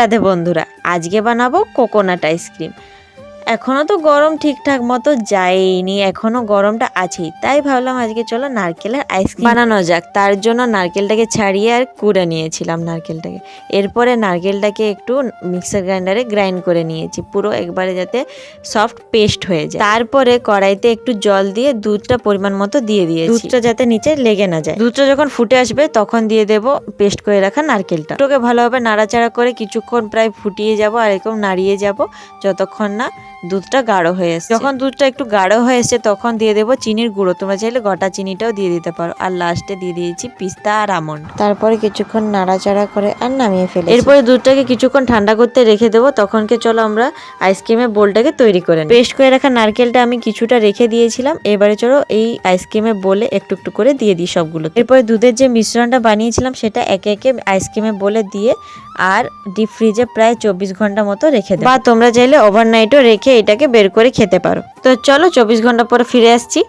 রাধে বন্ধুরা, আজকে বানাবো কোকোনাট আইসক্রিম। এখনো তো গরম ঠিকঠাক মতো যায়নি, এখনো গরমটা আছেই, তাই ভাবলাম আজকে চলো নারকেলের আইসক্রিম বানানো যাক। তার জন্য নারকেলটাকে ছাড়িয়ে আর কুড়ে নিয়েছিলাম নারকেলটাকে। এরপরে নারকেলটাকে একটু মিক্সার গ্রাইন্ডারে গ্রাইন্ড করে নিয়েছি, পুরো একবারে যাতে সফট পেস্ট হয়ে যায়। তারপরে কড়াইতে একটু জল দিয়ে দুধটা পরিমাণ মতো দিয়ে দিয়েছি, দুধটা যাতে নিচে লেগে না যায়। দুধটা যখন ফুটে আসবে তখন দিয়ে দেবো পেস্ট করে রাখা নারকেলটা। ওটাকে ভালোভাবে নাড়াচাড়া করে কিছুক্ষণ প্রায় ফুটিয়ে যাব আর এরকম নাড়িয়ে যাব যতক্ষণ না দুধটা গাঢ় হয়ে এসছে। যখন দুধটা একটু গাঢ় হয়ে এসছে তখন দিয়ে দেবো চিনির গুঁড়ো, তোমরা চাইলে গোটা চিনিটাও দিয়ে দিতে পারো। আর লাস্টে দিয়ে দিয়েছি পিস্তা আর আমন্ড। তারপরে কিছুক্ষণ নাড়াচাড়া করে আর নামিয়ে ফেলে। এরপরে দুধটাকে কিছুক্ষণ ঠান্ডা করতে রেখে দেবো। তখনকে চলো আমরা আইসক্রিমের বোলটাকে তৈরি করে নিই। পেস্ট করে রাখা নারকেলটা আমি কিছুটা রেখে দিয়েছিলাম, এবারে চলো এই আইসক্রিমের বোলে একটু একটু করে দিয়ে দিই সবগুলো। এরপরে দুধের যে মিশ্রণটা বানিয়েছিলাম সেটা একে একে আইসক্রিমের বোলে দিয়ে আর ডিপ ফ্রিজে প্রায় 24 ঘন্টা মতো রেখে দেবো, বা তোমরা চাইলে ওভারনাইটও রেখে এটাকে বের করে খেতে পারো। তো চলো 24 ঘন্টা পরে ফিরে আসছি।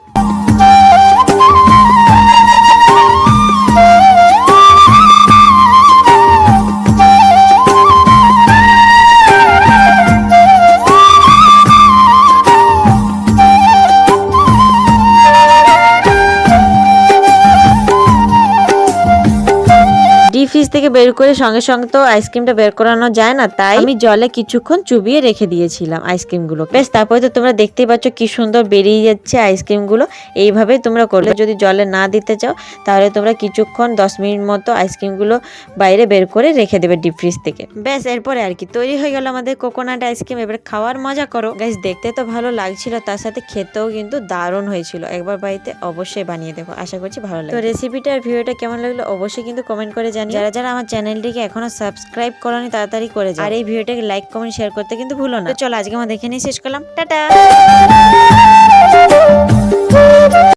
ফ্রিজ থেকে বের করে সঙ্গে সঙ্গে তো আইসক্রিমটা বের করানো যায় না, তাই আমি জলে কিছুক্ষণ চুবিয়ে রেখে দিয়েছিলাম আইসক্রিমগুলো। বেশ, তারপরে তো তোমরা দেখতেই পাচ্ছ কি সুন্দর বেরিয়ে যাচ্ছে আইসক্রিমগুলো। এইভাবেই তোমরা করলে, যদি জলে না দিতে চাও তাহলে তোমরা কিছুক্ষণ 10 মিনিট মতো আইসক্রিমগুলো বাইরে বের করে রেখে দেবে ডিপ ফ্রিজ থেকে। ব্যাস, এরপরে আর কি তৈরি হয়ে গেল আমাদের কোকোনাট আইসক্রিম। এবার খাওয়ার মজা করো গাইস। দেখতে তো ভালো লাগছিল, তার সাথে খেতেও কিন্তু দারুণ হয়েছিল। একবার বাড়িতে অবশ্যই বানিয়ে দেখো, আশা করছি ভালো লাগবে। তো রেসিপিটা আর ভিডিওটা কেমন লাগলো অবশ্যই কিন্তু কমেন্ট করে জানিও। যারা যারা আমার চ্যানেলটিকে এখনো সাবস্ক্রাইব করোনি তাড়াতাড়ি করে যাও, আর এই ভিডিওটাকে লাইক কমেন্ট শেয়ার করতে কিন্তু ভুলো না। তো চলো আজকে আমরা দেখে নিয়ে শেষ করলাম, টাটা।